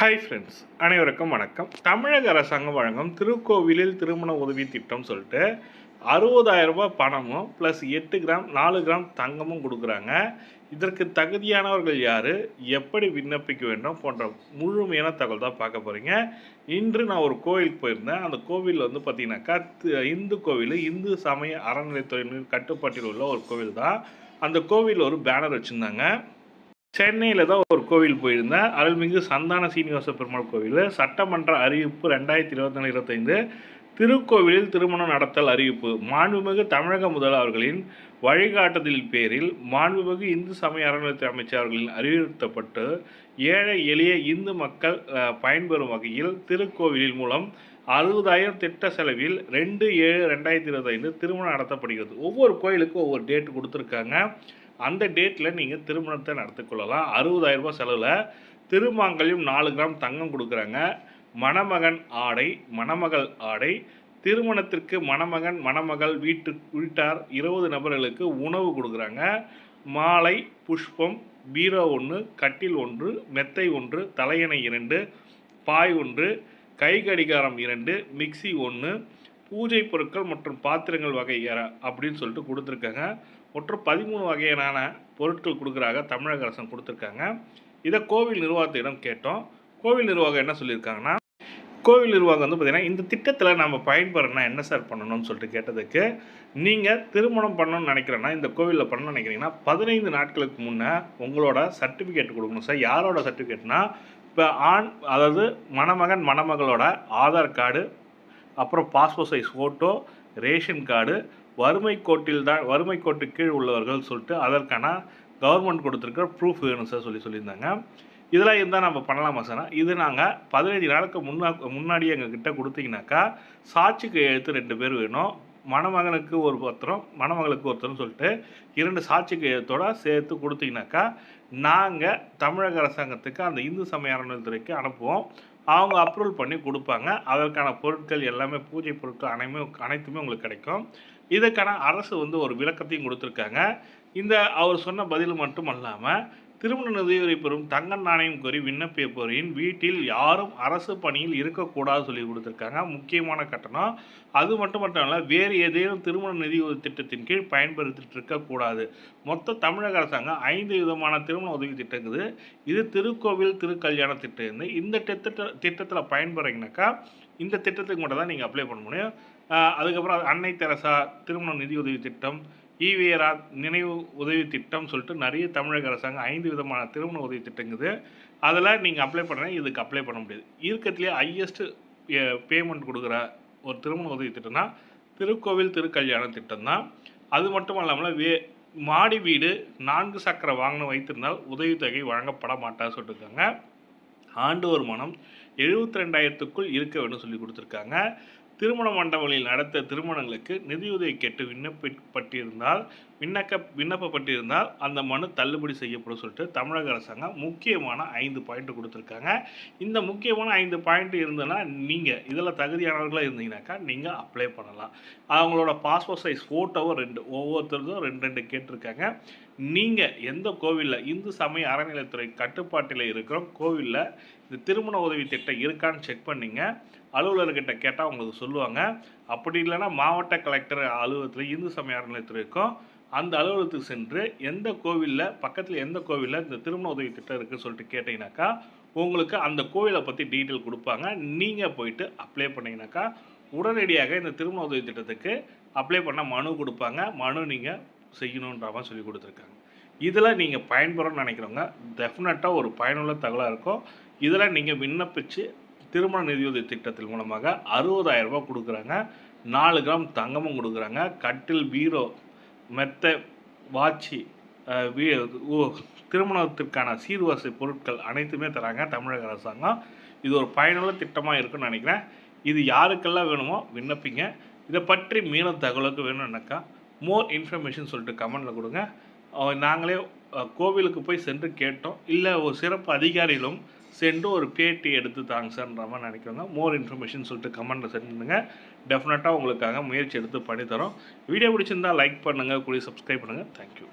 Hi friends, அனைவருக்கும் வணக்கம். தமிழக அரசாங்கம் வழங்கும் திருக்கோவிலில் திருமண உதவி திட்டம் சொல்லிட்டு 60,000 ரூபாய் பணமும் ப்ளஸ் 8 கிராம் 4 கிராம் தங்கமும் கொடுக்குறாங்க. இதற்கு தகுதியானவர்கள் யார், எப்படி விண்ணப்பிக்க வேண்டும் போன்ற முழுமையான தகவல் தான் பார்க்க போகிறீங்க. இன்று நான் ஒரு கோவிலுக்கு போயிருந்தேன். அந்த கோவில் வந்து பார்த்தீங்கன்னாக்கா இந்து கோவில், இந்து சமய அறநிலையத்துறையின் கட்டுப்பாட்டில் உள்ள ஒரு கோவில் தான். அந்த கோவிலில் ஒரு பேனர் வச்சுருந்தாங்க. சென்னையில் தான் ஒரு கோவில் போயிருந்தேன். அருள்மிகு சந்தான சீனிவாச பெருமாள் கோவில். சட்டமன்ற அறிவிப்பு 2024-25 திருக்கோவிலில் திருமணம் நடத்தல் அறிவிப்பு. மாண்புமிகு தமிழக முதல்வர் அவர்களின் வழிகாட்டுதலின் பேரில் மாண்புமிகு இந்து சமய அறநிலையத்துறை அமைச்சர் அவர்களின் அறிவுறுத்தப்பட்டு ஏழை எளிய இந்து மக்கள் பயன்பெறும் வகையில் திருக்கோவிலின் மூலம் 60,000 திட்ட செலவில் 2/7/2025 திருமணம் நடத்தப்படுகிறது. ஒவ்வொரு கோயிலுக்கும் ஒவ்வொரு டேட் கொடுத்துருக்காங்க. அந்த டேட்டில் நீங்கள் திருமணத்தை நடத்திக்கொள்ளலாம். 60,000 ரூபாய் செலவில் திருமாங்கல்யம் 4 கிராம் தங்கம் கொடுக்குறாங்க. மணமகன் ஆடை, மணமகள் ஆடை, திருமணத்திற்கு மணமகன் மணமகள் வீட்டார் 20 நபர்களுக்கு உணவு கொடுக்குறாங்க. மாலை, புஷ்பம், பீரோ 1, கட்டில் 1, மெத்தை 1, தலையணை 2, பாய் 1, கை கடிகாரம் 2, மிக்சி 1, பூஜை பொருட்கள் மற்றும் பாத்திரங்கள் வகை அப்படின்னு சொல்லிட்டு கொடுத்துருக்காங்க. மற்றும் 13 வகையான பொருட்கள் கொடுக்குறாங்க. தமிழக அரசு கொடுத்துருக்காங்க. இதை கோவில் நிர்வாகத்திடம் கேட்டோம். கோவில் நிர்வாகம் என்ன சொல்லியிருக்காங்கன்னா, கோவில் நிர்வாகம் வந்து பார்த்திங்கன்னா, இந்த திட்டத்தில் நம்ம பயன்பெறனா என்ன சார் பண்ணணும்னு சொல்லிட்டு கேட்டதுக்கு, நீங்கள் திருமணம் பண்ணணும்னு நினைக்கிறேன்னா, இந்த கோவிலில் பண்ணணும்னு நினைக்கிறீங்கன்னா 15 நாட்களுக்கு முன்னே உங்களோட சர்டிஃபிகேட் கொடுக்கணும் சார். யாரோட சர்டிஃபிகேட்னா, இப்போ அதாவது மணமகன் மணமகளோட ஆதார் கார்டு, அப்புறம் passport size photo, ration card, வறுமை கோட்டு கீழ் உள்ளவர்கள் சொல்லிட்டு அதற்கான கவர்மெண்ட் கொடுத்துருக்க ப்ரூஃப் வேணும் சார் சொல்லியிருந்தாங்க. இதெல்லாம் இருந்தால் நம்ம பண்ணலாமா சார்? இது நாங்கள் 15 நாளுக்கு முன்னாடி எங்ககிட்ட கொடுத்தீங்கன்னாக்கா சாட்சி கையெழுத்து 2 பேர் வேணும். மணமகனுக்கு ஒரு பத்திரம், மணமகளுக்கு ஒருத்தர்னு சொல்லிட்டு 2 சாட்சி கையெழுத்தோடு சேர்த்து கொடுத்தீங்கன்னாக்கா நாங்கள் தமிழக அரசாங்கத்துக்கு அந்த இந்து சமய அறநிலையத்துறைக்கு அனுப்புவோம். அவங்க அப்ரூவல் பண்ணி கொடுப்பாங்க. அதற்கான பொருட்கள் எல்லாமே, பூஜை பொருட்கள் அனைத்துமே உங்களுக்கு கிடைக்கும். இதுக்கான அரசு வந்து ஒரு விளக்கத்தையும் கொடுத்துருக்காங்க. அவர் சொன்ன பதில் மட்டும் அல்லாமல், திருமண நிதியுதவி பெறும் தங்க நாணயம் கோரி விண்ணப்பிப்போரின் வீட்டில் யாரும் அரசு பணியில் இருக்கக்கூடாது சொல்லி கொடுத்துருக்காங்க. முக்கியமான கட்டணம். அது மட்டுமல்ல, வேறு ஏதேனும் திருமண நிதியுதவி திட்டத்தின் கீழ் பயன்படுத்திட்டு இருக்கக்கூடாது. மொத்த தமிழக அரசாங்கம் 5 விதமான திருமண உதவி திட்டம் இருக்குது. இது திருக்கோவில் திருக்கல்யாண திட்டம். இந்த திட்டத்தில் பயன்பெறீங்கனாக்கா இந்த திட்டத்துக்கு மட்டும் தான் நீங்கள் அப்ளை பண்ண முடியும். அதுக்கப்புறம் அன்னை தெரசா திருமண நிதியுதவி திட்டம், ஈவேரா நினைவு உதவி திட்டம் சொல்லிட்டு நிறைய தமிழக அரசாங்கம் 5 விதமான திருமண உதவி திட்டங்குது. அதில் நீங்கள் அப்ளை பண்ணுறேன், இதுக்கு அப்ளை பண்ண முடியாது. இருக்கிறதுலேயே ஹையஸ்ட் பேமெண்ட் கொடுக்குற ஒரு திருமண உதவி திட்டம்னா திருக்கோவில் திருக்கல்யாண திட்டம் தான். அது மட்டும் இல்லாமல் மாடி வீடு 4 சக்கர வாகனம் வைத்திருந்தால் உதவித்தொகை வழங்கப்பட மாட்டான்னு சொல்லியிருக்காங்க. ஆண்டு வருமானம் 72,000க்குள் இருக்க வேண்டும் சொல்லி கொடுத்துருக்காங்க. திருமண மண்டபங்களில் நடத்த திருமணங்களுக்கு நிதியுதவி கேட்டு விண்ணப்பப்பட்டிருந்தால் அந்த மனு தள்ளுபடி செய்யப்படும் சொல்லிட்டு தமிழக அரசாங்கம் முக்கியமான 5 பாயிண்ட் கொடுத்துருக்காங்க. இந்த முக்கியமான 5 பாயிண்ட் இருந்ததுன்னா நீங்கள் இதில் தகுதியானவர்களாக இருந்தீங்கன்னாக்கா நீங்கள் அப்ளை பண்ணலாம். அவங்களோட பாஸ்போர்ட் சைஸ் ஃபோட்டோவும் 2, ஒவ்வொருத்தருக்கும் 2 கேட்டிருக்காங்க. நீங்கள் எந்த கோவிலில் இந்து சமய அறநிலையத்துறை கட்டுப்பாட்டில் இருக்கிற கோவிலில் இந்த திருமண உதவி திட்டம் இருக்கான்னு செக் பண்ணிங்க. அலுவலர்கிட்ட கேட்டால் உங்களுக்கு சொல்லுவாங்க. அப்படி இல்லைன்னா மாவட்ட கலெக்டர் அலுவலகத்தில் இந்து சமய அறநிலையத்துறை இருக்கும். அந்த அலுவலகத்துக்கு சென்று எந்த கோவிலில் பக்கத்தில் எந்த கோவிலில் இந்த திருமண உதவி திட்டம் இருக்குதுன்னு சொல்லிட்டு கேட்டிங்கனாக்கா உங்களுக்கு அந்த கோவிலை பற்றி டீட்டெயில் கொடுப்பாங்க. நீங்கள் போயிட்டு அப்ளை பண்ணிங்கனாக்கா உடனடியாக இந்த திருமண உதவி திட்டத்துக்கு அப்ளை பண்ண மனு கொடுப்பாங்க. மனு நீங்கள் செய்யணுன்ற மாதிரி சொல்லி கொடுத்துருக்காங்க. இதில் நீங்கள் பயன்பெறணும்னு நினைக்கிறவங்க டெஃபினட்டாக ஒரு பயனுள்ள தகவலாக இருக்கும். இதில் நீங்கள் விண்ணப்பித்து திருமண நிதியுதவி திட்டத்தின் மூலமாக 60,000 ரூபாய் கொடுக்குறாங்க. 4 கிராம் தங்கமும் கொடுக்குறாங்க. கட்டில், பீரோ, மெத்தை, வாட்சி, திருமணத்திற்கான சீர்வரிசை பொருட்கள் அனைத்துமே தராங்க தமிழக அரசாங்கம். இது ஒரு பயனுள்ள திட்டமாக இருக்குன்னு நினைக்கிறேன். இது யாருக்கெல்லாம் வேணுமோ விண்ணப்பிங்க. இதை பற்றி மேலும் தகவலுக்கு வேணும்னாக்கா மோர் இன்ஃபர்மேஷன் சொல்லிட்டு கமெண்டில் கொடுங்க. நாங்களே கோவிலுக்கு போய் சென்று கேட்டோம், இல்லை ஒரு சிறப்பு அதிகாரிகளும் சென்று ஒரு பேட்டி எடுத்து தாங்க சார்ன்ற மாதிரி நினைக்கிறோங்க. மோர் இன்ஃபர்மேஷன் சொல்லிட்டு கமெண்ட்டில் சென்ட் பண்ணுங்க. டெஃபினட்டாக உங்களுக்காக முயற்சி எடுத்து பண்ணித்தரோம். வீடியோ பிடிச்சிருந்தால் லைக் பண்ணுங்கள், கூட சப்ஸ்கிரைப் பண்ணுங்கள். தேங்க்யூ.